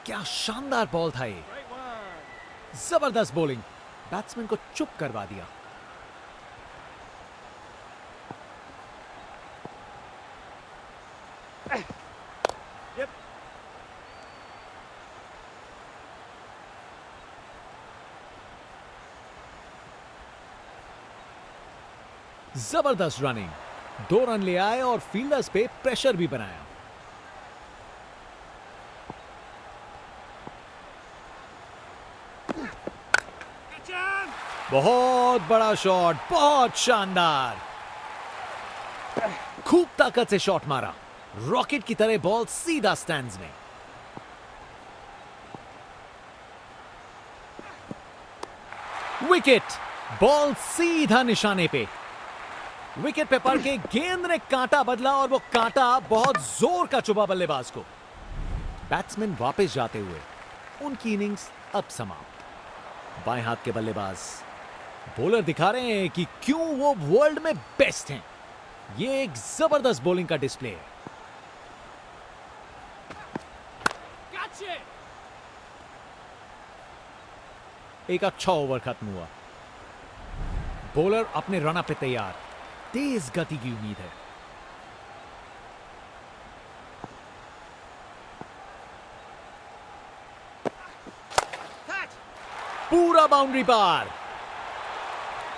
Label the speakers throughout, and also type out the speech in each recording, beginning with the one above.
Speaker 1: क्या शानदार बॉल था ये। जबरदस्त बॉलिंग, बैट्समैन को चुप करवा दिया। जबरदस्त रनिंग, 2 रन ले आए और फील्डर्स पे प्रेशर भी बनाया। बहुत बड़ा शॉट, बहुत शानदार, खूब ताकत से शॉट मारा। रॉकेट की तरह बॉल सीधा स्टैंड्स में। विकेट, बॉल सीधा निशाने पे। विकेट पे पड़ के गेंद ने कांटा बदला और वो कांटा बहुत जोर का चुभा बल्लेबाज को। बैट्समैन वापस जाते हुए, उनकी इनिंग्स अब समाप्त। बाएं हाथ के बल्लेबाज बॉलर दिखा रहे हैं कि क्यों वो वर्ल्ड में बेस्ट हैं। ये एक जबरदस्त बॉलिंग का डिस्प्ले है। एक अच्छा ओवर खत्म हुआ। बॉलर अपने रन पे तैयार, तेज गति की उम्मीद है। पूरा बाउंड्री पार,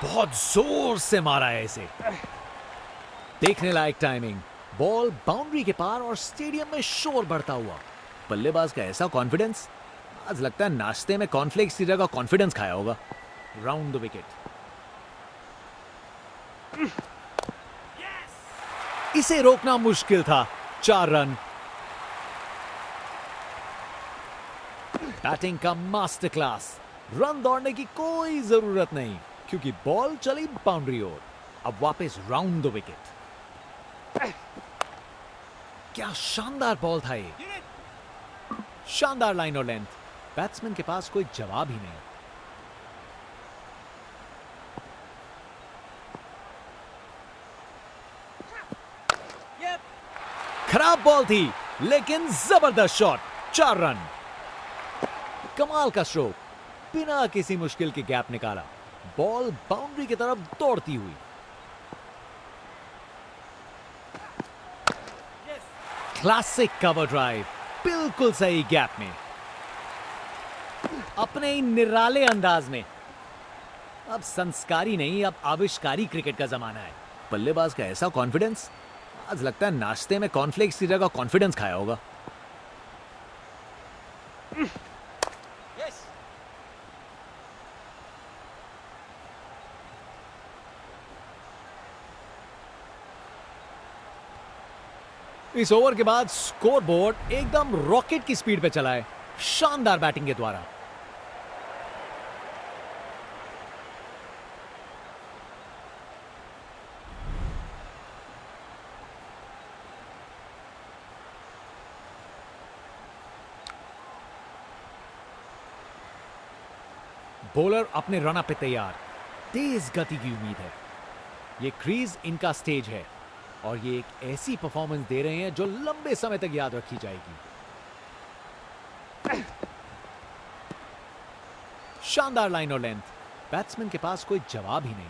Speaker 1: बहुत जोर से मारा है इसे। देखने लायक टाइमिंग, बॉल बाउंड्री के पार और स्टेडियम में शोर बढ़ता हुआ। बल्लेबाज का ऐसा कॉन्फिडेंस, आज लगता है नाश्ते में कॉर्नफ्लेक्स की जगह कॉन्फिडेंस खाया होगा। राउंड द विकेट, इसे रोकना मुश्किल था। 4 रन। बैटिंग का मास्टर क्लास, रन दौड़ने की कोई जरूरत नहीं क्योंकि बॉल चली बाउंड्री ओर। अब वापस राउंड द विकेट। क्या शानदार बॉल था ये, शानदार लाइन और लेंथ। बैट्समैन के पास कोई जवाब ही नहीं। खराब बॉल थी लेकिन जबरदस्त शॉट। 4 रन। कमाल का स्ट्रोक, बिना किसी मुश्किल के गैप निकाला। बॉल बाउंड्री की तरफ दौड़ती हुई। क्लासिक कवर ड्राइव, बिल्कुल सही गैप में, अपने ही निराले अंदाज में। अब संस्कारी नहीं, अब आविष्कारी क्रिकेट का जमाना है। बल्लेबाज का ऐसा कॉन्फिडेंस, आज लगता है नाश्ते में कॉर्नफ्लेक्स की जगह कॉन्फिडेंस खाया होगा। इस ओवर के बाद स्कोर बोर्ड एकदम रॉकेट की स्पीड पे चला है, शानदार बैटिंग के द्वारा। बॉलर अपने रन पे तैयार, तेज गति की उम्मीद है। ये क्रीज इनका स्टेज है और ये एक ऐसी परफॉर्मेंस दे रहे हैं जो लंबे समय तक याद रखी जाएगी। शानदार लाइन और लेंथ, बैट्समैन के पास कोई जवाब ही नहीं।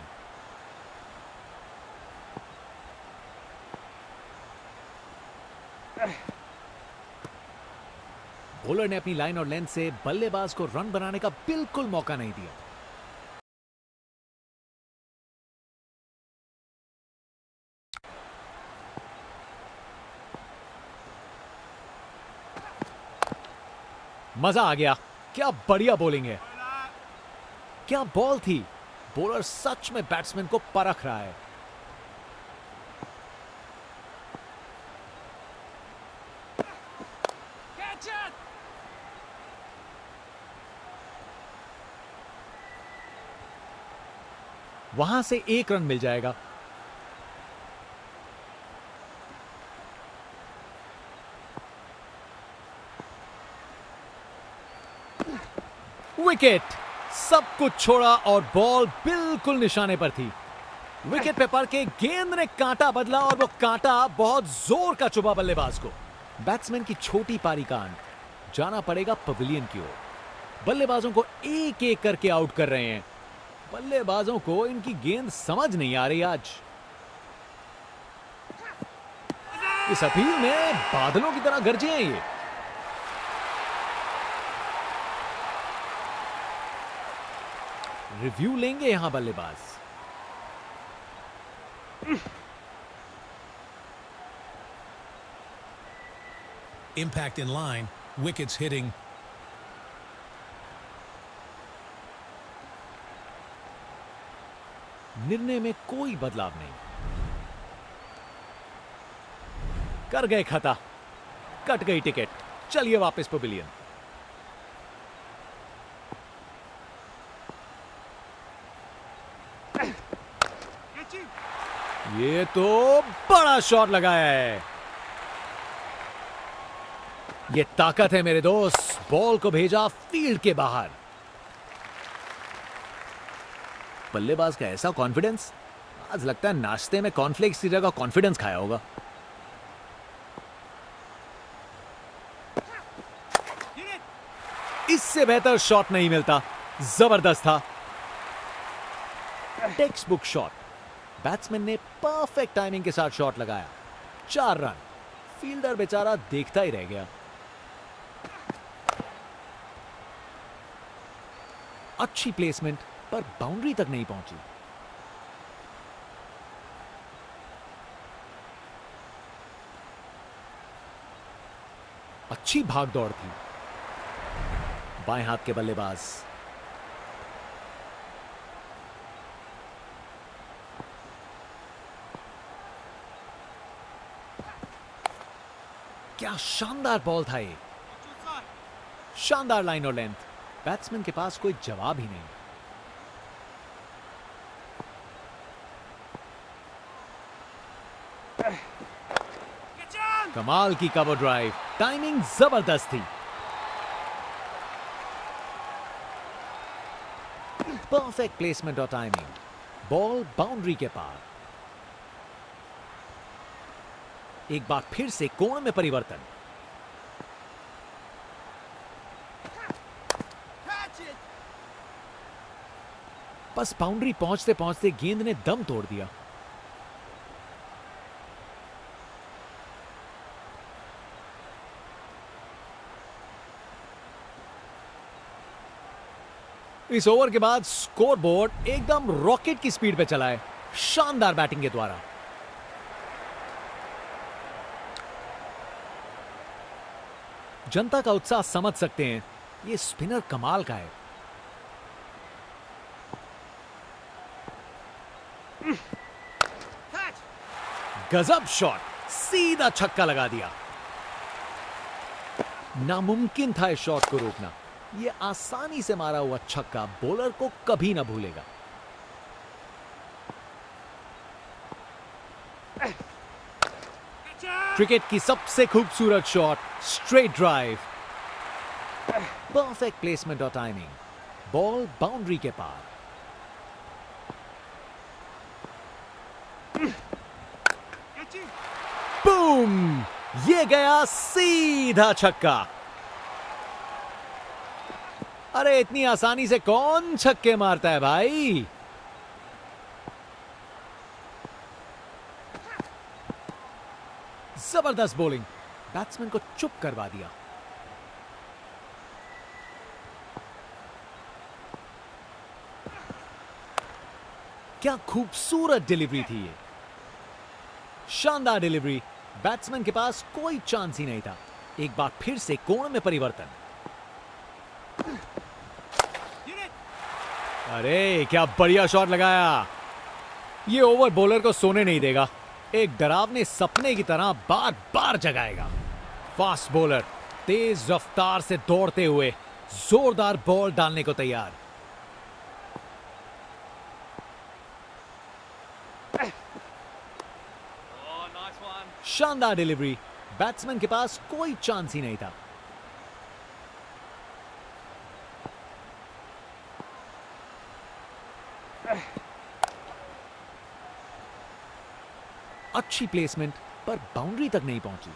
Speaker 1: बॉलर ने अपनी लाइन और लेंथ से बल्लेबाज को रन बनाने का बिल्कुल मौका नहीं दिया। मजा आ गया, क्या बढ़िया बॉलिंग है, क्या बॉल थी। बॉलर सच में बैट्समैन को परख रहा है। वहां से 1 रन मिल जाएगा। विकेट, सब कुछ छोड़ा और बॉल बिल्कुल निशाने पर थी। विकेट पे पड़ के गेंद ने कांटा बदला और वो कांटा बहुत जोर का चुभा बल्लेबाज को। बैट्समैन की छोटी पारी का अंत, जाना पड़ेगा पवेलियन की ओर। बल्लेबाजों को एक एक करके आउट कर रहे हैं। बल्लेबाजों को इनकी गेंद समझ नहीं आ रही आज। इस अपील में बादलों की तरह गरजे हैं ये। रिव्यू लेंगे यहां बल्लेबाज।
Speaker 2: Impact in line, wickets hitting.
Speaker 1: निर्णय में कोई बदलाव नहीं। कर गए खता, कट गई टिकट। चलिए वापस पवेलियन। ये तो बड़ा शॉट लगाया है। ये ताकत है मेरे दोस्त। बॉल को भेजा फील्ड के बाहर। बल्लेबाज का ऐसा कॉन्फिडेंस, आज लगता है नाश्ते में कॉर्नफ्लेक्स की जगह कॉन्फिडेंस खाया होगा। इससे बेहतर शॉट नहीं मिलता। जबरदस्त था। Text book shot. बैट्समैन ने परफेक्ट टाइमिंग के साथ शॉट लगाया। 4 रन। फील्डर बेचारा देखता ही रह गया। अच्छी प्लेसमेंट, पर बाउंड्री तक नहीं पहुंची। अच्छी भाग दौड़ थी। बाएं हाथ के बल्लेबाज। क्या शानदार बॉल था ये। शानदार लाइन और लेंथ। बैट्समैन के पास कोई जवाब ही नहीं। कमाल की कवर ड्राइव। टाइमिंग जबरदस्त थी। परफेक्ट प्लेसमेंट और टाइमिंग। बॉल बाउंड्री के पार। एक बार फिर से कोण में परिवर्तन। बस बाउंड्री पहुंचते पहुंचते गेंद ने दम तोड़ दिया। इस ओवर के बाद स्कोरबोर्ड एकदम रॉकेट की स्पीड पे चला है। शानदार बैटिंग के द्वारा। जनता का उत्साह समझ सकते हैं। ये स्पिनर कमाल का है। गजब शॉट। सीधा छक्का लगा दिया। नामुमकिन था इस शॉट को रोकना। ये आसानी से मारा हुआ छक्का बॉलर को कभी ना भूलेगा। क्रिकेट की सबसे खूबसूरत shot. Straight drive. Perfect placement और टाइमिंग। बॉल बाउंड्री के पार। बूम! ये गया सीधा छक्का। अरे इतनी आसानी से कौन छक्के मारता है भाई। जबरदस्त बॉलिंग। बैट्समैन को चुप करवा दिया। क्या खूबसूरत डिलीवरी थी ये। शानदार डिलीवरी। बैट्समैन के पास कोई चांस ही नहीं था। एक बार फिर से कोण में परिवर्तन। अरे क्या बढ़िया शॉट लगाया। ये ओवर बॉलर को सोने नहीं देगा। एक डरावने सपने की तरह बार बार जगाएगा। फास्ट बॉलर तेज रफ्तार से दौड़ते हुए जोरदार बॉल डालने को तैयार। शानदार डिलीवरी। बैट्समैन के पास कोई चांस ही नहीं था। अच्छी प्लेसमेंट, पर बाउंड्री तक नहीं पहुंची।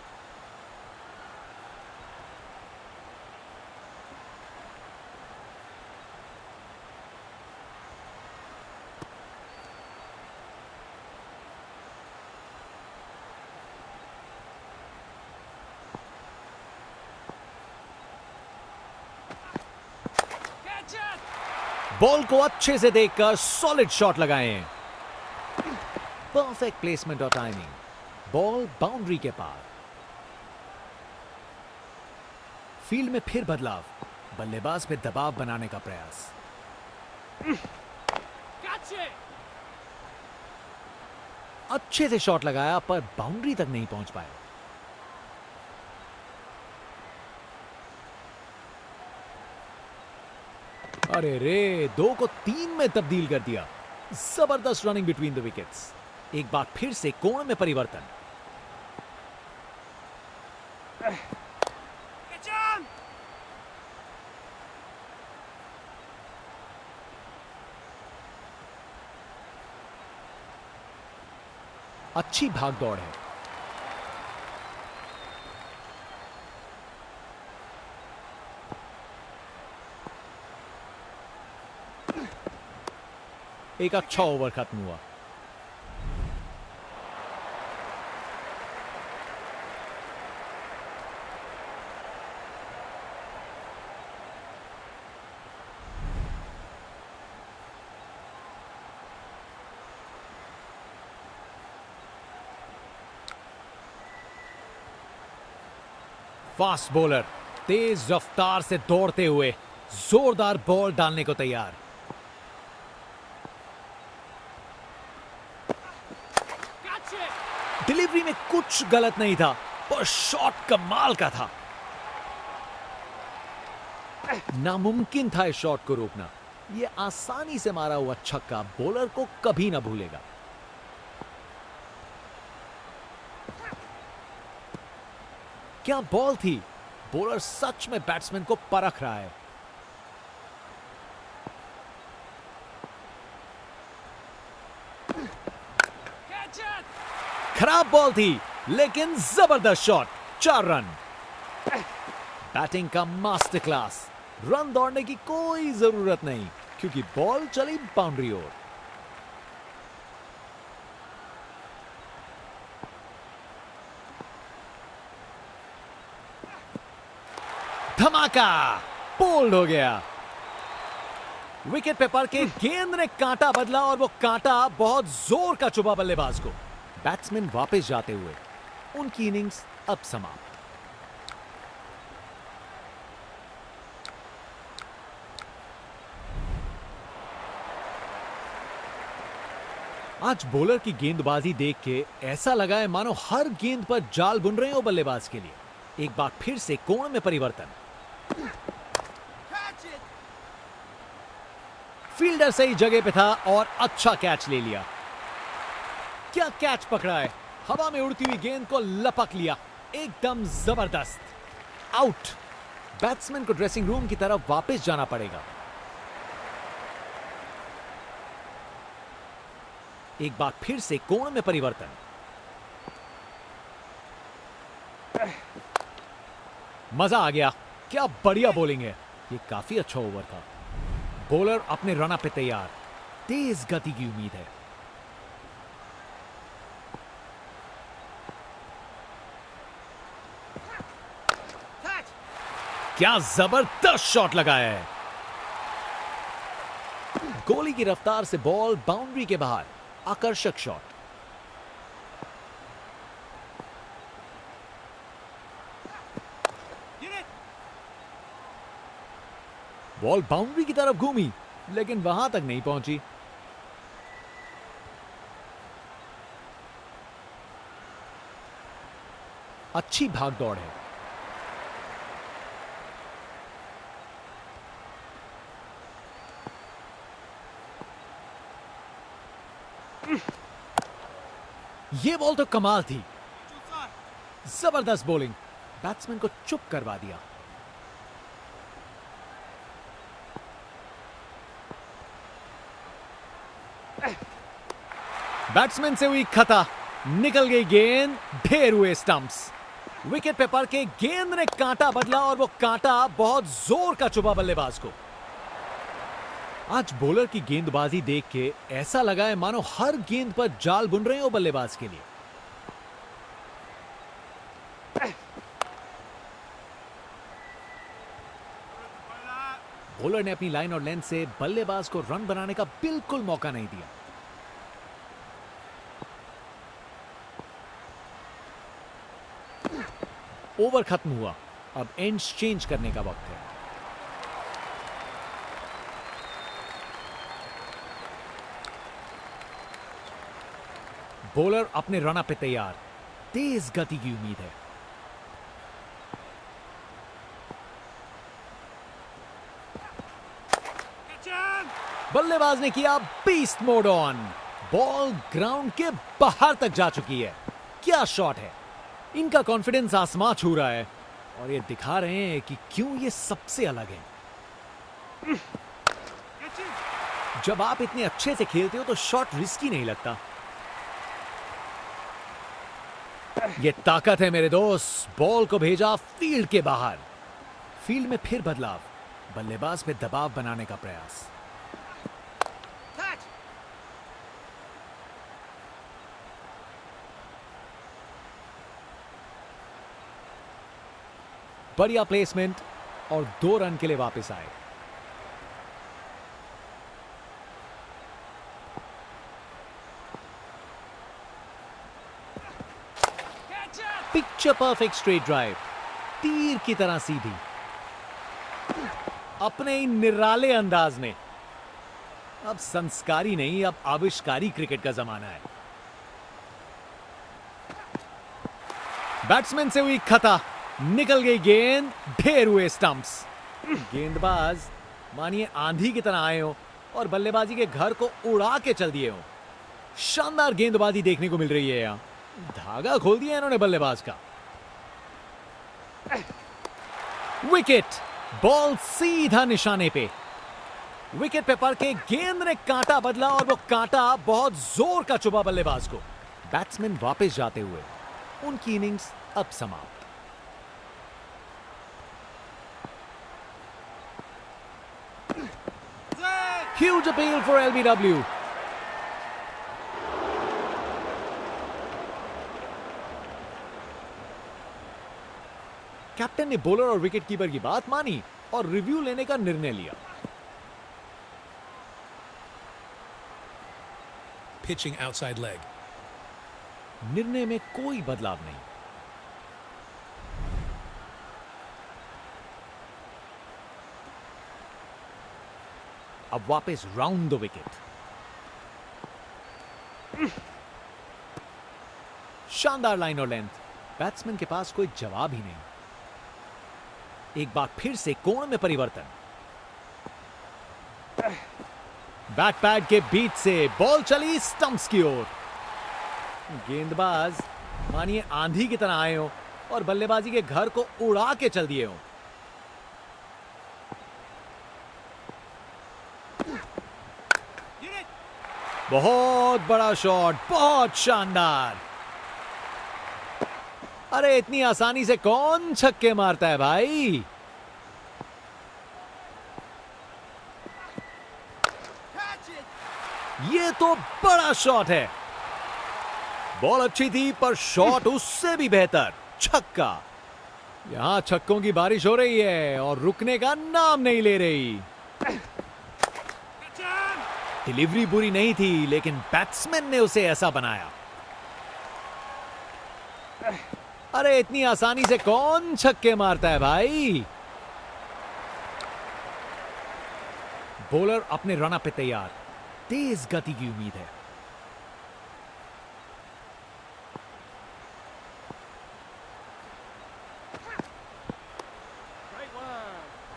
Speaker 1: बॉल को अच्छे से देखकर सॉलिड शॉट लगाए हैं। परफेक्ट प्लेसमेंट और टाइमिंग। बॉल बाउंड्री के पार। फील्ड में फिर बदलाव। बल्लेबाज पे दबाव बनाने का प्रयास। अच्छे से शॉट लगाया पर बाउंड्री तक नहीं पहुंच पाया। अरे रे, 2 को 3 में तब्दील कर दिया। जबरदस्त रनिंग बिटवीन द विकेट्स। एक बार फिर से कोण में परिवर्तन। अच्छी भाग दौड़ है। एक अच्छा ओवर खत्म हुआ। फास्ट बॉलर तेज रफ्तार से दौड़ते हुए जोरदार बॉल डालने को तैयार। डिलीवरी में कुछ गलत नहीं था पर शॉट कमाल का था। नामुमकिन था इस शॉट को रोकना। यह आसानी से मारा हुआ छक्का बॉलर को कभी ना भूलेगा। क्या बॉल थी। बॉलर सच में बैट्समैन को परख रहा है। खराब बॉल थी लेकिन जबरदस्त शॉट। 4 रन। बैटिंग का मास्टर क्लास। रन दौड़ने की कोई जरूरत नहीं क्योंकि बॉल चली बाउंड्री ओर। धमाका। बोल्ड हो गया। विकेट पे पड़ के गेंद ने कांटा बदला और वो कांटा बहुत जोर का चुभा बल्लेबाज को। बैट्समैन वापस जाते हुए। उनकी इनिंग्स अब समाप्त। आज बॉलर की गेंदबाजी देख के ऐसा लगा है मानो हर गेंद पर जाल बुन रहे हो बल्लेबाज के लिए। एक बार फिर से कोण में परिवर्तन। फील्डर सही जगह पे था और अच्छा कैच ले लिया। क्या कैच पकड़ा है। हवा में उड़ती हुई गेंद को लपक लिया। एकदम जबरदस्त। आउट। बैट्समैन को ड्रेसिंग रूम की तरफ वापस जाना पड़ेगा। एक बार फिर से कोण में परिवर्तन। मजा आ गया। क्या बढ़िया बॉलिंग है। ये काफी अच्छा ओवर था। बॉलर अपने रन अप पे तैयार। तेज गति की उम्मीद है। क्या जबरदस्त शॉट लगाया है। गोली की रफ्तार से बॉल बाउंड्री के बाहर। आकर्षक शॉट। बॉल बाउंड्री की तरफ घूमी लेकिन वहां तक नहीं पहुंची। अच्छी भाग दौड़ है। ये बॉल तो कमाल थी। जबरदस्त बॉलिंग। बैट्समैन को चुप करवा दिया। बैट्समैन से हुई खता। निकल गई गेंद। ढेर हुए स्टंप्स। विकेट पे पड़ के गेंद ने कांटा बदला और वो कांटा बहुत जोर का चुभा बल्लेबाज को। आज बॉलर की गेंदबाजी देख के ऐसा लगा है मानो हर गेंद पर जाल बुन रहे हो बल्लेबाज के लिए। बॉलर ने अपनी लाइन और लेंथ से बल्लेबाज को रन बनाने का बिल्कुल मौका नहीं दिया। ओवर खत्म हुआ, अब एंड्स चेंज करने का वक्त है। बॉलर अपने रन अप पे तैयार, तेज गति की उम्मीद है। बल्लेबाज ने किया beast mode on, ball ground के बाहर तक जा चुकी है। क्या शॉट है! इनका कॉन्फिडेंस आसमां छू रहा है और ये दिखा रहे हैं कि क्यों ये सबसे अलग है। जब आप इतने अच्छे से खेलते हो तो शॉट रिस्की नहीं लगता। ये ताकत है मेरे दोस्त। बॉल को भेजा फील्ड के बाहर। फील्ड में फिर बदलाव, बल्लेबाज पे दबाव बनाने का प्रयास। बढ़िया प्लेसमेंट और 2 रन के लिए वापस आए। पिक्चर परफेक्ट स्ट्रेट ड्राइव, तीर की तरह सीधी, अपने ही निराले अंदाज में। अब संस्कारी नहीं, अब आविष्कारी क्रिकेट का जमाना है। बैट्समैन से हुई खता, निकल गई गेंद, ढेर हुए स्टंप्स। गेंदबाज मानिए आंधी की तरह आए हो और बल्लेबाजी के घर को उड़ा के चल दिए हो। शानदार गेंदबाजी देखने को मिल रही है यहां। धागा खोल दिया इन्होंने बल्लेबाज का। विकेट, बॉल सीधा निशाने पे। विकेट पे पड़ के गेंद ने कांटा बदला और वो कांटा बहुत जोर का चुभा बल्लेबाज को। बैट्समैन वापस जाते हुए, उनकी इनिंग्स अब समाप्त। Huge appeal for LBW. Captain ने बॉलर और विकेट कीपर की बात मानी और रिव्यू लेने का निर्णय लिया।
Speaker 2: Pitching outside leg.
Speaker 1: निर्णय में कोई बदलाव नहीं। अब वापस राउंड द विकेट। शानदार लाइन और लेंथ, बैट्समैन के पास कोई जवाब ही नहीं। एक बार फिर से कोण में परिवर्तन। बैट पैड के बीच से बॉल चली स्टंप्स की ओर। गेंदबाज मानिए आंधी की तरह आए हो और बल्लेबाजी के घर को उड़ा के चल दिए हो। बहुत बड़ा शॉट, बहुत शानदार। अरे इतनी आसानी से कौन छक्के मारता है भाई। ये तो बड़ा शॉट है। बॉल अच्छी थी पर शॉट उससे भी बेहतर, छक्का। यहां छक्कों की बारिश हो रही है और रुकने का नाम नहीं ले रही। डिलीवरी बुरी नहीं थी लेकिन बैट्समैन ने उसे ऐसा बनाया। अरे इतनी आसानी से कौन छक्के मारता है भाई। बॉलर अपने रन अप पे तैयार, तेज गति की उम्मीद है।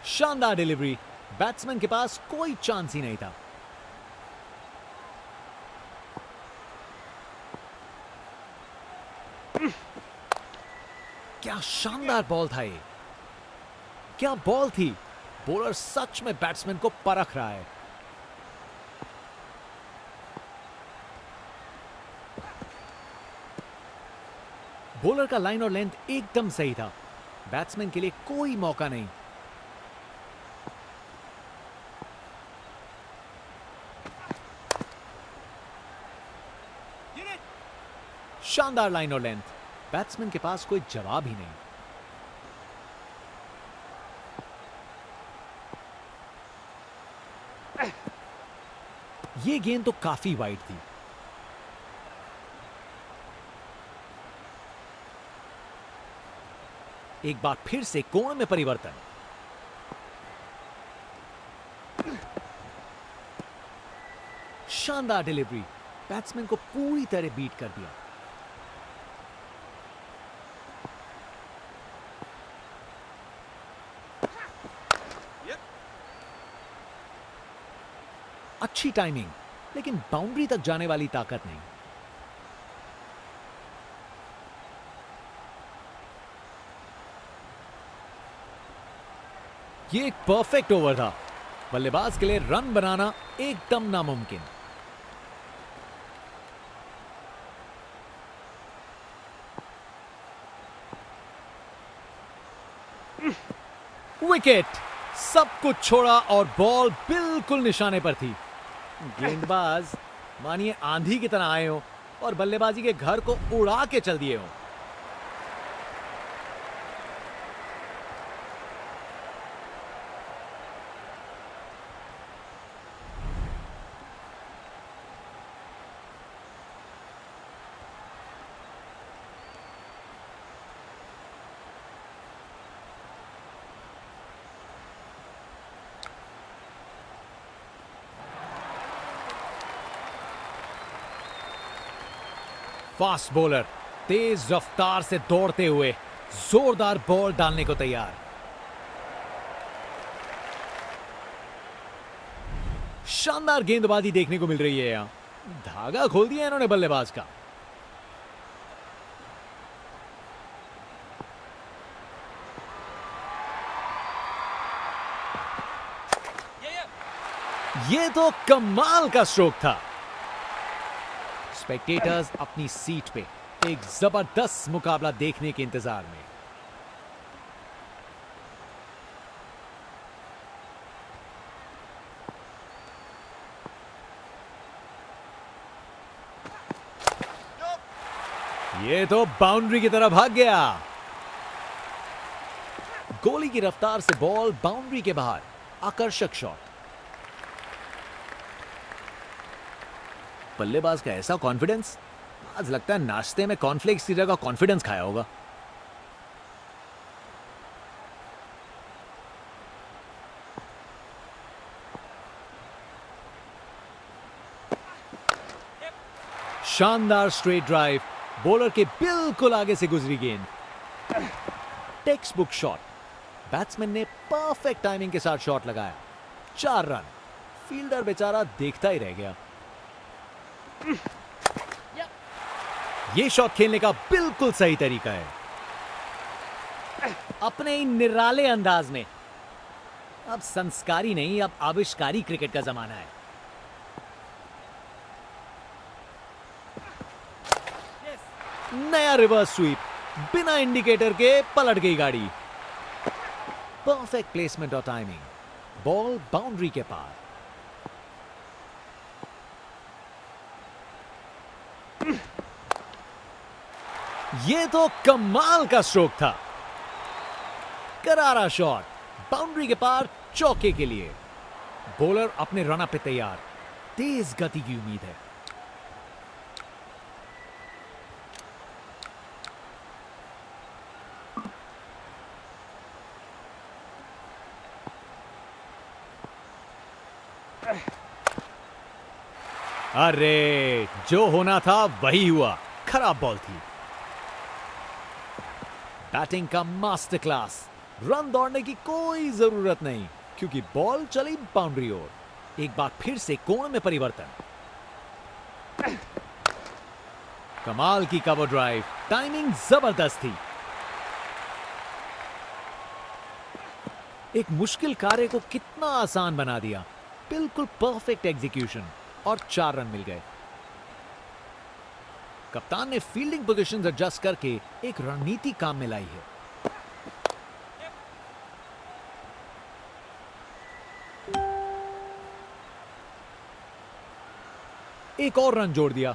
Speaker 1: शानदार डिलीवरी, बैट्समैन के पास कोई चांस ही नहीं था। क्या शानदार बॉल था ये। क्या बॉल थी। बॉलर सच में बैट्समैन को परख रहा है। बॉलर का लाइन और लेंथ एकदम सही था। बैट्समैन के लिए कोई मौका नहीं। शानदार लाइन और लेंथ, बैट्समैन के पास कोई जवाब ही नहीं। ये गेंद तो काफी वाइड थी। एक बार फिर से कोण में परिवर्तन। शानदार डिलीवरी, बैट्समैन को पूरी तरह बीट कर दिया। अच्छी टाइमिंग, लेकिन बाउंड्री तक जाने वाली ताकत नहीं। ये एक परफेक्ट ओवर था। बल्लेबाज के लिए रन बनाना एकदम नामुमकिन। विकेट, सब कुछ छोड़ा और बॉल बिल्कुल निशाने पर थी। गेंदबाज मानिए आंधी की तरह आए हो और बल्लेबाजी के घर को उड़ा के चल दिए हो। फास्ट बॉलर तेज रफ्तार से दौड़ते हुए जोरदार बॉल डालने को तैयार। शानदार गेंदबाजी देखने को मिल रही है। यहां धागा खोल दिया इन्होंने बल्लेबाज का। ये तो कमाल का स्ट्रोक था। स्पेक्टेटर्स अपनी सीट पे एक जबरदस्त मुकाबला देखने के इंतजार में। ये तो बाउंड्री की तरफ भाग गया। गोली की रफ्तार से बॉल बाउंड्री के बाहर। आकर्षक शॉट। बल्लेबाज का ऐसा कॉन्फिडेंस, आज लगता है नाश्ते में कॉर्नफ्लेक्स की जगह कॉन्फिडेंस खाया होगा। शानदार स्ट्रेट ड्राइव, बॉलर के बिल्कुल आगे से गुजरी गेंद। टेक्स्ट बुक शॉट, बैट्समैन ने परफेक्ट टाइमिंग के साथ शॉट लगाया। 4 रन। फील्डर बेचारा देखता ही रह गया। ये शॉट खेलने का बिल्कुल सही तरीका है। अपने ही निराले अंदाज में। अब संस्कारी नहीं, अब आविष्कारी क्रिकेट का जमाना है। नया रिवर्स स्वीप, बिना इंडिकेटर के पलट गई गाड़ी। परफेक्ट प्लेसमेंट और टाइमिंग, बॉल बाउंड्री के पार। ये तो कमाल का स्ट्रोक था। करारा शॉट, बाउंड्री के पार चौके के लिए। बॉलर अपने रनअप पे तैयार। तेज गति की उम्मीद है। अरे, जो होना था वही हुआ। खराब बॉल थी। बैटिंग का मास्टर क्लास। रन दौड़ने की कोई जरूरत नहीं, क्योंकि बॉल चली बाउंड्री ओर। एक बार फिर से कोण में परिवर्तन। कमाल की कवर ड्राइव, टाइमिंग जबरदस्त थी। एक मुश्किल कार्य को कितना आसान बना दिया। बिल्कुल परफेक्ट एग्जीक्यूशन और 4 रन मिल गए। कप्तान ने फील्डिंग पोजीशंस एडजस्ट करके एक रणनीति काम में लाई है। एक और रन जोड़ दिया।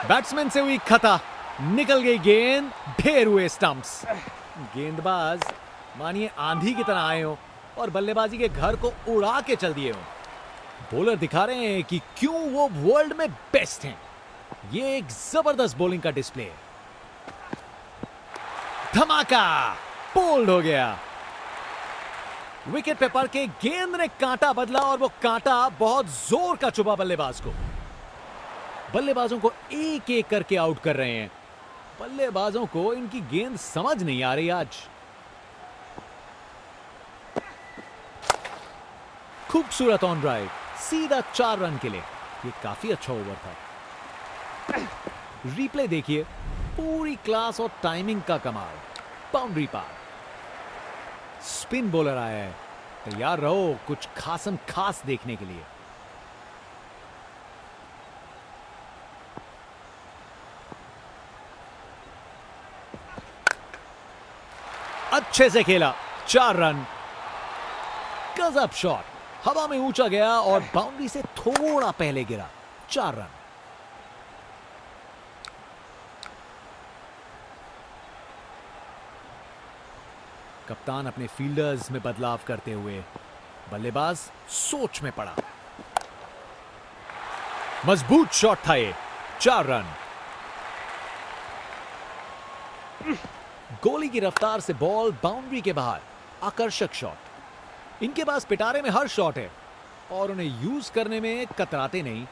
Speaker 1: बैट्समैन से हुई खता। निकल गई गेंद, ढेर हुए स्टंप्स। गेंदबाज मानिए आंधी की तरह आए हो और बल्लेबाजी के घर को उड़ा के चल दिए हो। बॉलर दिखा रहे हैं कि क्यों वो वर्ल्ड में बेस्ट हैं। ये एक जबरदस्त बॉलिंग का डिस्प्ले है। धमाका, बोल्ड हो गया। विकेट पे पड़ के गेंद ने कांटा बदला और वो कांटा बहुत जोर का चुभा बल्लेबाज को। बल्लेबाजों को एक एक करके आउट कर रहे हैं। बल्लेबाजों को इनकी गेंद समझ नहीं आ रही आज। खूबसूरत ऑन ड्राइव, सीधा 4 रन के लिए। ये काफी अच्छा ओवर था। रिप्ले देखिए, पूरी क्लास और टाइमिंग का कमाल। बाउंड्री पार। स्पिन बॉलर आया है, तैयार रहो कुछ खासम खास देखने के लिए। अच्छे से खेला, 4 रन। गजब शॉट, हवा में ऊंचा गया और बाउंड्री से थोड़ा पहले गिरा। 4 रन। कप्तान अपने फील्डर्स में बदलाव करते हुए, बल्लेबाज सोच में पड़ा। मजबूत शॉट था ये, 4 रन। गोली की रफ्तार से बॉल बाउंड्री के बाहर, आकर्षक शॉट। इनके पास पिटारे में हर शॉट है और उन्हें यूज करने में कतराते नहीं।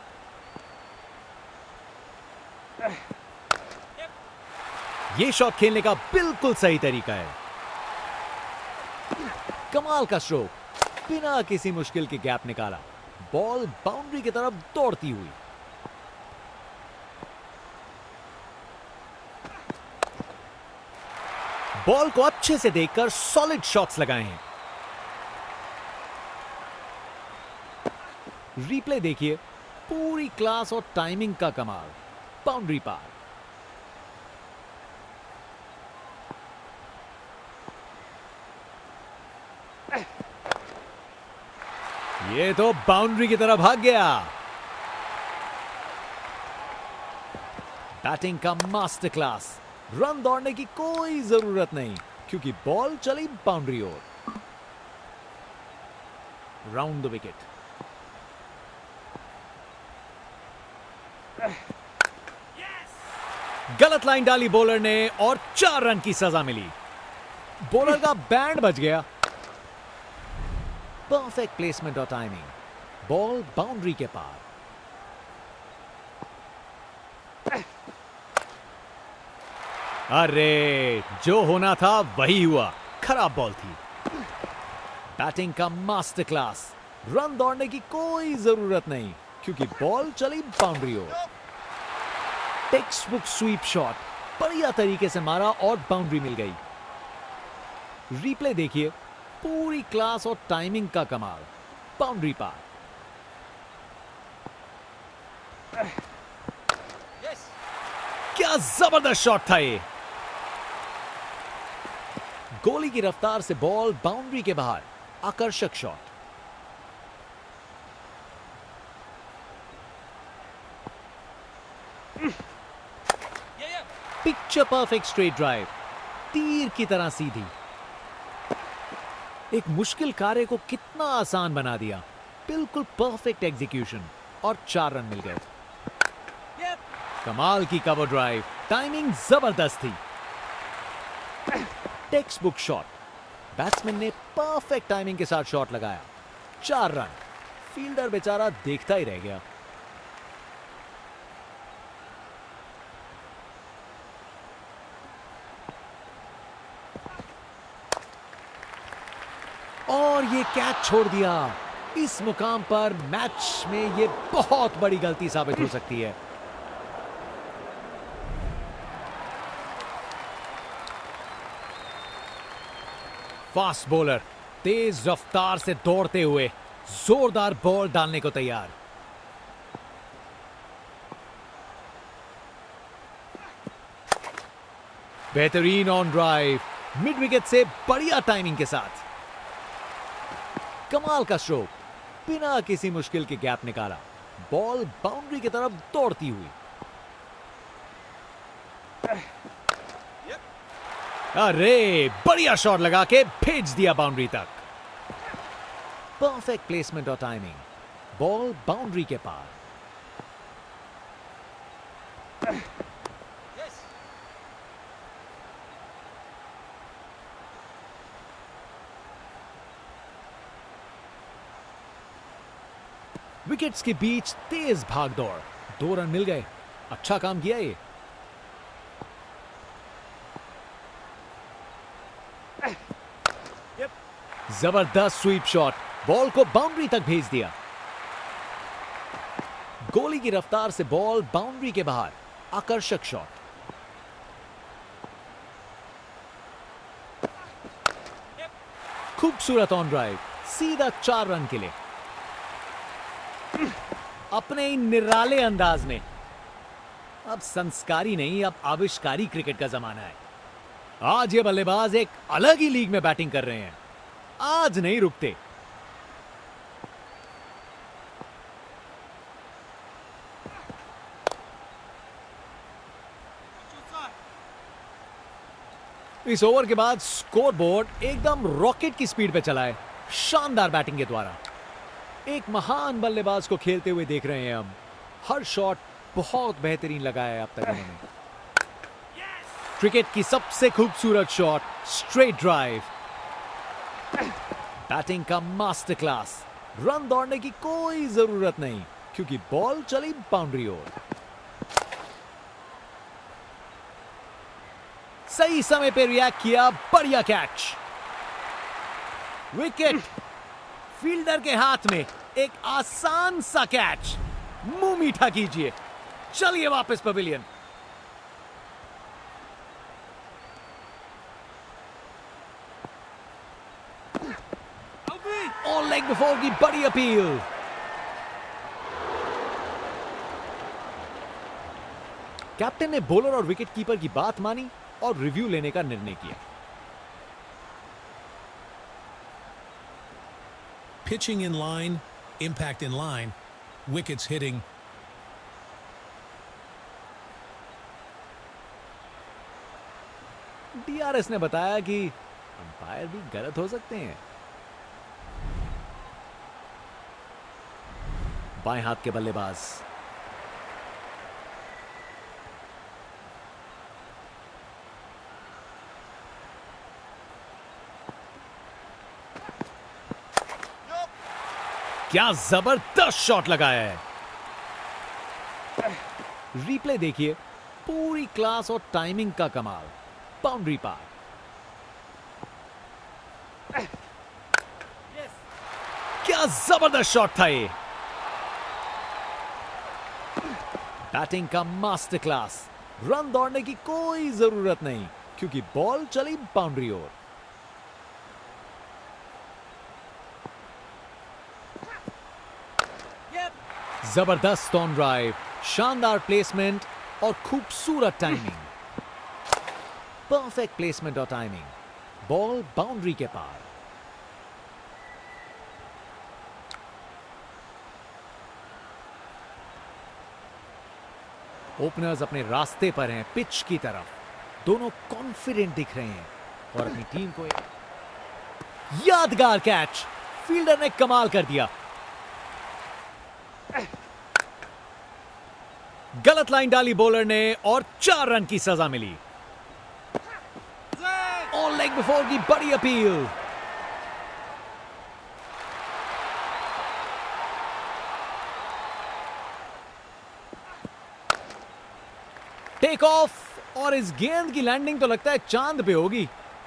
Speaker 1: ये शॉट खेलने का बिल्कुल सही तरीका है। कमाल का स्ट्रोक, बिना किसी मुश्किल के गैप निकाला। बॉल बाउंड्री की तरफ दौड़ती हुई। बॉल को अच्छे से देखकर सॉलिड शॉट्स लगाए हैं। रिप्ले देखिए, पूरी क्लास और टाइमिंग का कमाल। बाउंड्री पार। ये तो बाउंड्री की तरफ भाग गया। बैटिंग का मास्टर क्लास। रन दौड़ने की कोई जरूरत नहीं क्योंकि बॉल चली बाउंड्री ओर। Round the wicket. गलत लाइन डाली बॉलर ने और 4 रन की सजा मिली। बॉलर का बैंड बज गया। परफेक्ट प्लेसमेंट और टाइमिंग। बॉल बाउंड्री के पार। अरे, जो होना था वही हुआ। खराब बॉल थी। बैटिंग का मास्टर क्लास। रन दौड़ने की कोई जरूरत नहीं क्योंकि बॉल चली बाउंड्री ओर। टेक्स्ट बुक स्वीप शॉट, बढ़िया तरीके से मारा और बाउंड्री मिल गई। रिप्ले देखिए, पूरी क्लास और टाइमिंग का कमाल। बाउंड्री पार। क्या जबरदस्त शॉट था ये। गोली की रफ्तार से बॉल बाउंड्री के बाहर, आकर्षक shot. Picture perfect straight drive, तीर की तरह सीधी। एक मुश्किल कार्य को कितना आसान बना दिया। बिल्कुल परफेक्ट एग्जीक्यूशन और 4 रन मिल गए। कमाल की कवर ड्राइव, टाइमिंग जबरदस्त थी। Text book shot. बैट्समैन ने परफेक्ट टाइमिंग के साथ शॉट लगाया। 4 रन। फील्डर बेचारा देखता ही रह गया। और ये कैच छोड़ दिया। इस मुकाम पर मैच में ये बहुत बड़ी गलती साबित हो सकती है। फास्ट बॉलर तेज रफ्तार से दौड़ते हुए जोरदार बॉल डालने को तैयार। बेहतरीन ऑन ड्राइव, मिड विकेट से बढ़िया टाइमिंग के साथ। कमाल का स्ट्रोक, बिना किसी मुश्किल के गैप निकाला। बॉल बाउंड्री की तरफ दौड़ती हुई। अरे बढ़िया शॉट लगा के भेज दिया बाउंड्री तक। परफेक्ट प्लेसमेंट और टाइमिंग, बॉल बाउंड्री के पार। विकेट्स के बीच तेज भागदौड़, 2 रन मिल गए। अच्छा काम किया ये। जबरदस्त स्वीप शॉट, बॉल को बाउंड्री तक भेज दिया। गोली की रफ्तार से बॉल बाउंड्री के बाहर, आकर्षक शॉट। खूबसूरत ऑन ड्राइव, सीधा 4 रन के लिए। अपने ही निराले अंदाज में। अब संस्कारी नहीं, अब आविष्कारी क्रिकेट का जमाना है। आज ये बल्लेबाज एक अलग ही लीग में बैटिंग कर रहे हैं। आज नहीं रुकते। इस ओवर के बाद स्कोरबोर्ड एकदम रॉकेट की स्पीड पे चला है, शानदार बैटिंग के द्वारा। एक महान बल्लेबाज को खेलते हुए देख रहे हैं हम। हर शॉट बहुत बेहतरीन लगाया है अब तक इन्होंने। क्रिकेट की सबसे खूबसूरत शॉट, स्ट्रेट ड्राइव। बैटिंग का मास्टर क्लास। रन दौड़ने की कोई जरूरत नहीं क्योंकि बॉल चली बाउंड्री ओर। सही समय पे रिएक्ट किया, बढ़िया कैच। विकेट फील्डर के हाथ में। एक आसान सा कैच, मुंह मीठा कीजिए। चलिए वापस पवेलियन। ऑन लेग बिफोर की बड़ी अपील। कैप्टन ने बॉलर और विकेट कीपर की बात मानी और रिव्यू लेने का निर्णय किया।
Speaker 2: Pitching in line, impact in line, wickets hitting.
Speaker 1: DRS ने बताया कि अंपायर भी गलत हो सकते हैं। बाएं हाथ के बल्लेबाज। क्या जबरदस्त शॉट लगाया है। रिप्ले देखिए, पूरी क्लास और टाइमिंग का कमाल। बाउंड्री पार। क्या जबरदस्त शॉट था ये। बैटिंग का मास्टर क्लास। रन दौड़ने की कोई जरूरत नहीं क्योंकि बॉल चली बाउंड्री ओर। जबरदस्त ऑन ड्राइव, शानदार प्लेसमेंट और खूबसूरत टाइमिंग। परफेक्ट प्लेसमेंट और टाइमिंग, बॉल बाउंड्री के पार। ओपनर्स अपने रास्ते पर हैं, पिच की तरफ। दोनों कॉन्फिडेंट दिख रहे हैं और अपनी टीम को एक यादगार कैच। फील्डर ने कमाल कर दिया। गलत लाइन डाली बॉलर ने और 4 रन की सजा मिली। ऑन लेग बिफोर की बड़ी अपील। टेक ऑफ और इस गेंद की लैंडिंग तो लगता है चांद पे होगी।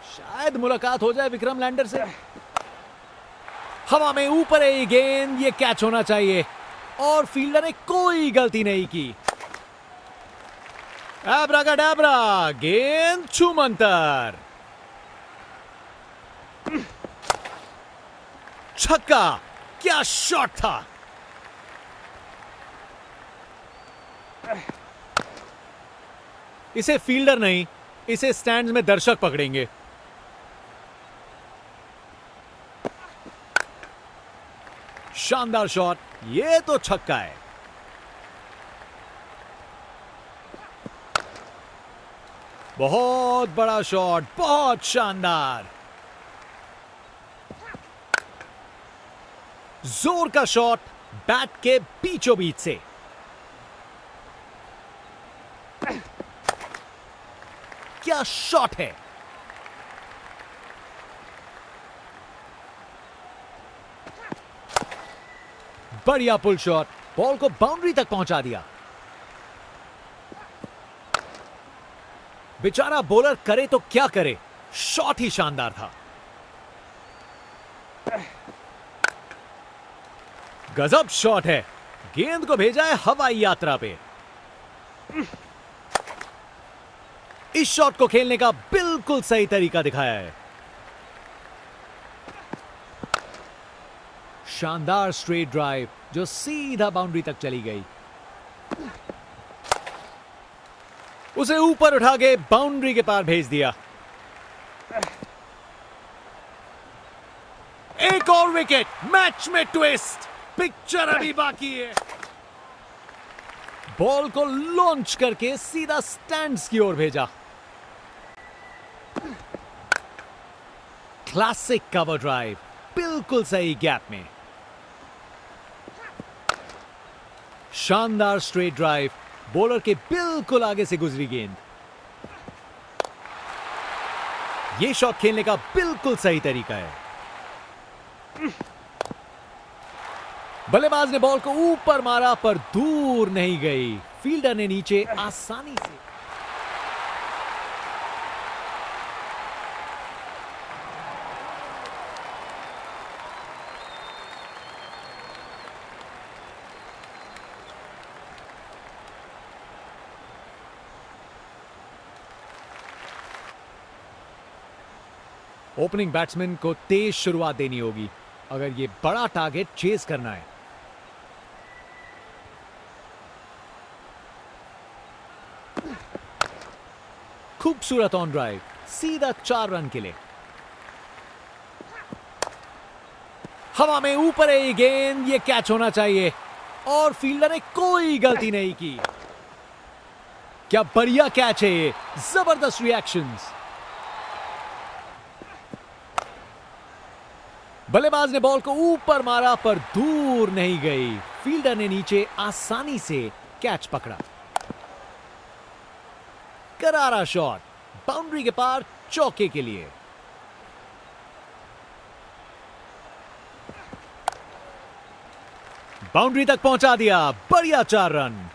Speaker 1: शायद मुलाकात हो जाए विक्रम लैंडर से। हवा में ऊपर है ये गेंद, ये कैच होना चाहिए और फील्डर ने कोई गलती नहीं की। एब्राकाडाब्रा, गेंद छूमंतर। छक्का, क्या शॉट था। इसे फील्डर नहीं, इसे स्टैंड्स में दर्शक पकड़ेंगे। शानदार शॉट, ये तो छक्का है। बहुत बड़ा शॉट, बहुत शानदार। जोर का शॉट बैट के बीचों बीच से। क्या शॉट है। बढ़िया पुल शॉट, बॉल को बाउंड्री तक पहुंचा दिया। बेचारा बॉलर करे तो क्या करे, शॉट ही शानदार था। गजब शॉट है, गेंद को भेजा है हवाई यात्रा पे। इस शॉट को खेलने का बिल्कुल सही तरीका दिखाया है। शानदार स्ट्रेट ड्राइव जो सीधा बाउंड्री तक चली गई। उसे ऊपर उठा के बाउंड्री के पार भेज दिया। एक और विकेट, मैच में ट्विस्ट। पिक्चर अभी बाकी है। बॉल को लॉन्च करके सीधा स्टैंड्स की ओर भेजा। क्लासिक कवर ड्राइव, बिल्कुल सही गैप में। शानदार स्ट्रेट ड्राइव, बॉलर के बिल्कुल आगे से गुजरी गेंद। यह शॉट खेलने का बिल्कुल सही तरीका है। बल्लेबाज ने बॉल को ऊपर मारा पर दूर नहीं गई। फील्डर ने नीचे आसानी से। ओपनिंग बैट्समैन को तेज शुरुआत देनी होगी अगर ये बड़ा टारगेट चेज करना है। खूबसूरत ऑन ड्राइव, सीधा 4 रन के लिए। हवा में ऊपर है ये गेंद, ये कैच होना चाहिए और फील्डर ने कोई गलती नहीं की। क्या बढ़िया कैच है ये, जबरदस्त रिएक्शंस। बल्लेबाज ने बॉल को ऊपर मारा पर दूर नहीं गई। फील्डर ने नीचे आसानी से कैच पकड़ा। करारा शॉट, बाउंड्री के पार चौके के लिए। बाउंड्री तक पहुंचा दिया, बढ़िया 4 रन।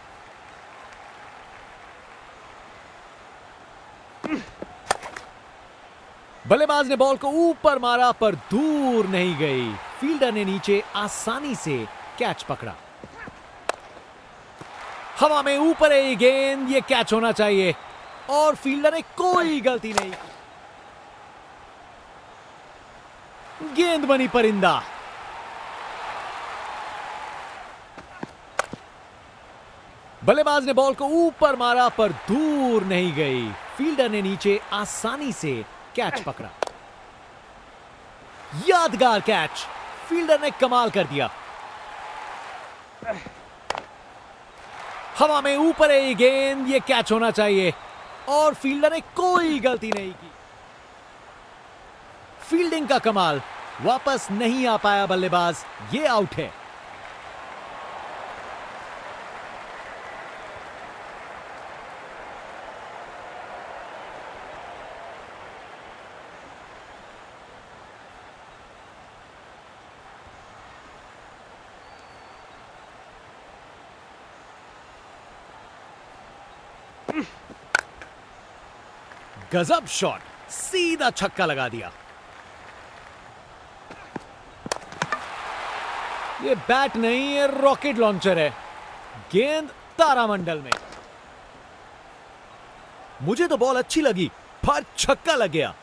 Speaker 1: बल्लेबाज ने बॉल को ऊपर मारा पर दूर नहीं गई। फील्डर ने नीचे आसानी से कैच पकड़ा। हवा में ऊपर है ये गेंद, ये कैच होना चाहिए और फील्डर ने कोई गलती नहीं की। गेंद बनी परिंदा। बल्लेबाज ने बॉल को ऊपर मारा पर दूर नहीं गई। फील्डर ने नीचे आसानी से कैच पकड़ा। यादगार कैच, फील्डर ने कमाल कर दिया। हवा में ऊपर है ये गेंद, ये कैच होना चाहिए और फील्डर ने कोई गलती नहीं की। फील्डिंग का कमाल, वापस नहीं आ पाया बल्लेबाज, ये आउट है। गजब शॉट, सीधा छक्का लगा दिया। ये बैट नहीं, ये रॉकेट लॉन्चर है। गेंद तारामंडल में। मुझे तो बॉल अच्छी लगी पर छक्का लग गया।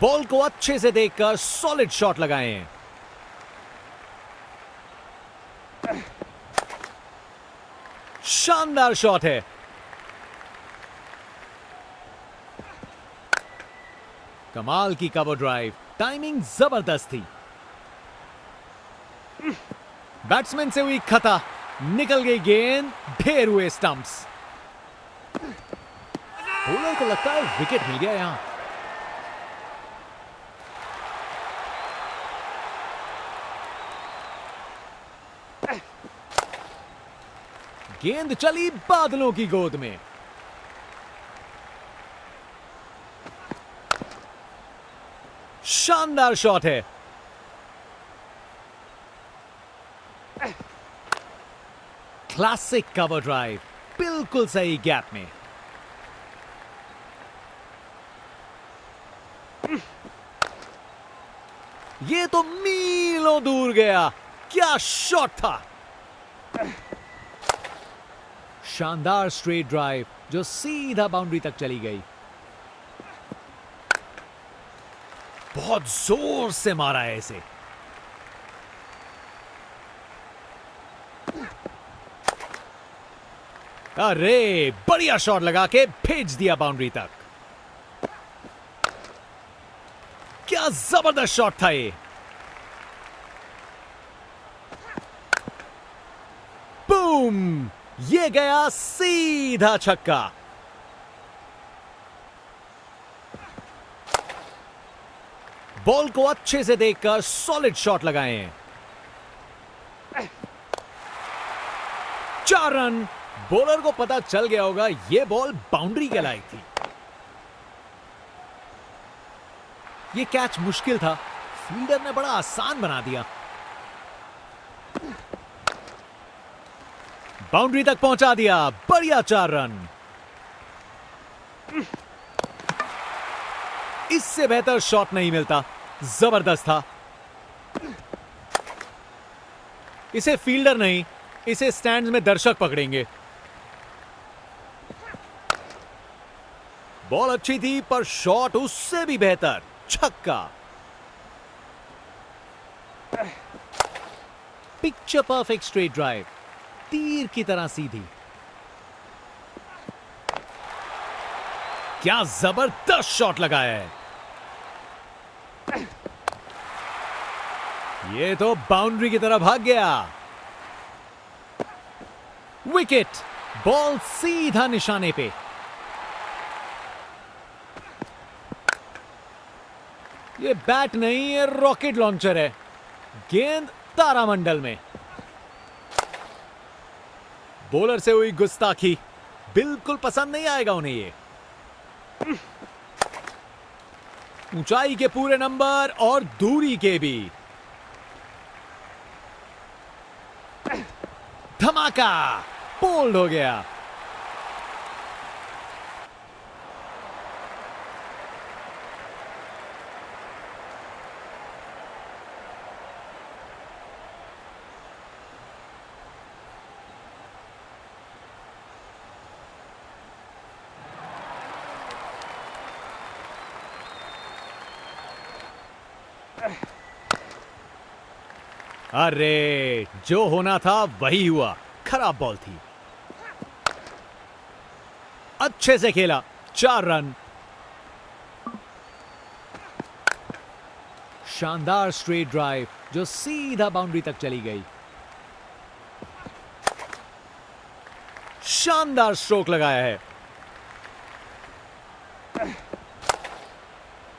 Speaker 1: बॉल को अच्छे से देखकर सॉलिड शॉट लगाए हैं। शानदार शॉट है। कमाल की कवर ड्राइव, टाइमिंग जबरदस्त थी। बैट्समैन से हुई खता, निकल गई गेंद, ढेर हुए स्टंप्स। बॉलर को लगता है विकेट मिल गया यहां। गेंद चली बादलों की गोद में। शानदार शॉट है। क्लासिक कवर ड्राइव, बिल्कुल सही गैप में। ये तो मीलों दूर गया। क्या शॉट था। शानदार स्ट्रेट ड्राइव जो सीधा बाउंड्री तक चली गई। बहुत जोर से मारा है इसे। अरे बढ़िया शॉट लगा के भेज दिया बाउंड्री तक। क्या जबरदस्त शॉट था ये। बूम, ये गया सीधा छक्का। बॉल को अच्छे से देखकर सॉलिड शॉट लगाए हैं। 4 रन। बॉलर को पता चल गया होगा यह बॉल बाउंड्री के लायक थी। यह कैच मुश्किल था, फील्डर ने बड़ा आसान बना दिया। बाउंड्री तक पहुंचा दिया। बढ़िया 4 रन। इससे बेहतर शॉट नहीं मिलता। जबरदस्त था। इसे फील्डर नहीं, इसे स्टैंड्स में दर्शक पकड़ेंगे। बॉल अच्छी थी पर शॉट उससे भी बेहतर। छक्का। पिक्चर परफेक्ट स्ट्रेट ड्राइव, तीर की तरह सीधी। क्या जबरदस्त शॉट लगाया है। ये तो बाउंड्री की तरह भाग गया। विकेट। बॉल सीधा निशाने पे। ये बैट नहीं, ये रॉकेट लॉन्चर है। गेंद तारामंडल में। बॉलर से हुई गुस्ताखी बिल्कुल पसंद नहीं आएगा उन्हें ये। ऊंचाई के पूरे नंबर और दूरी के भी। धमाका। बोल्ड हो गया। अरे जो होना था वही हुआ। खराब बॉल थी। अच्छे से खेला। 4 रन। शानदार स्ट्रेट ड्राइव जो सीधा बाउंड्री तक चली गई। शानदार स्ट्रोक लगाया है।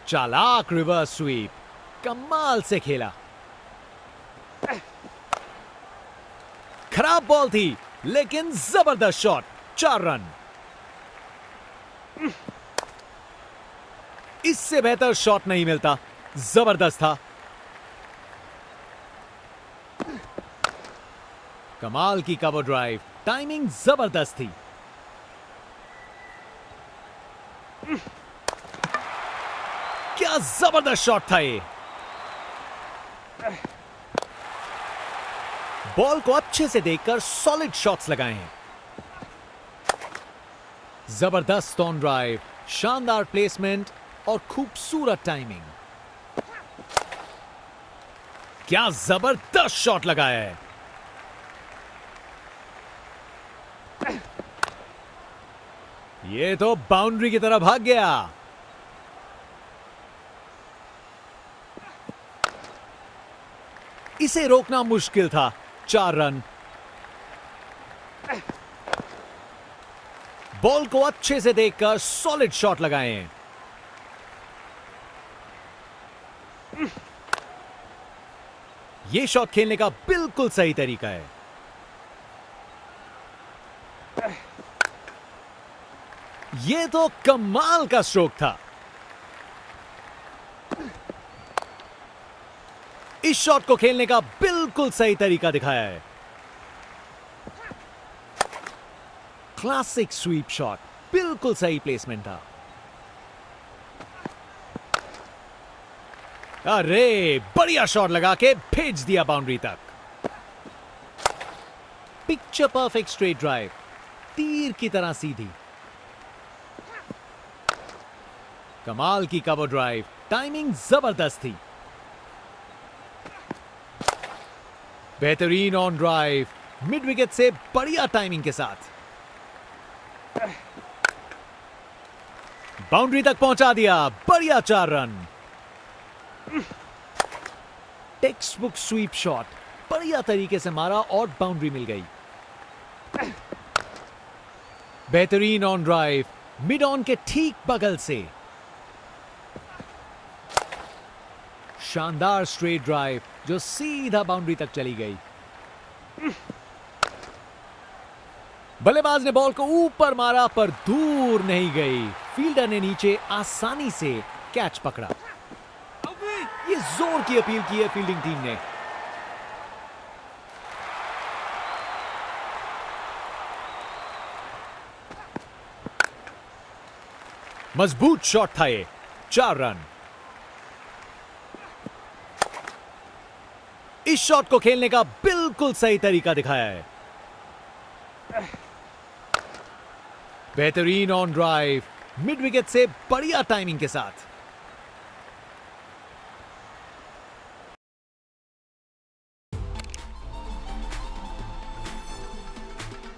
Speaker 1: चालाक रिवर्स स्वीप। कमाल से खेला। खराब बॉल थी लेकिन जबरदस्त शॉट। 4 रन। इससे बेहतर शॉट नहीं मिलता। जबरदस्त था। कमाल की कवर ड्राइव। टाइमिंग जबरदस्त थी। क्या जबरदस्त शॉट था ये। बॉल को अच्छे से देखकर सॉलिड शॉट्स लगाए हैं। जबरदस्त ऑन ड्राइव, शानदार प्लेसमेंट और खूबसूरत टाइमिंग। क्या जबरदस्त शॉट लगाया है। ये तो बाउंड्री की तरह भाग गया। इसे रोकना मुश्किल था। 4 रन। बॉल को अच्छे से देखकर सॉलिड शॉट लगाए हैं। यह शॉट खेलने का बिल्कुल सही तरीका है। यह तो कमाल का स्ट्रोक था। इस शॉट को खेलने का बिल्कुल सही तरीका दिखाया है। क्लासिक स्वीप शॉट, बिल्कुल सही प्लेसमेंट था। अरे बढ़िया शॉट लगा के भेज दिया बाउंड्री तक। पिक्चर परफेक्ट स्ट्रेट ड्राइव, तीर की तरह सीधी। कमाल की कवर ड्राइव, टाइमिंग जबरदस्त थी। बेहतरीन ऑन ड्राइव, मिड विकेट से बढ़िया टाइमिंग के साथ बाउंड्री तक पहुंचा दिया। बढ़िया 4 run. Text book sweep shot, बढ़िया तरीके से मारा और बाउंड्री मिल गई। बेहतरीन ऑन ड्राइव, मिड ऑन के ठीक बगल से। शानदार स्ट्रेट ड्राइव जो सीधा बाउंड्री तक चली गई। बल्लेबाज ने बॉल को ऊपर मारा पर दूर नहीं गई। फील्डर ने नीचे आसानी से कैच पकड़ा। ये जोर की अपील की है फील्डिंग टीम ने। मजबूत शॉट था ये। 4 रन। इस शॉट को खेलने का बिल्कुल सही तरीका दिखाया है। बेहतरीन ऑन ड्राइव, मिड विकेट से बढ़िया टाइमिंग के साथ।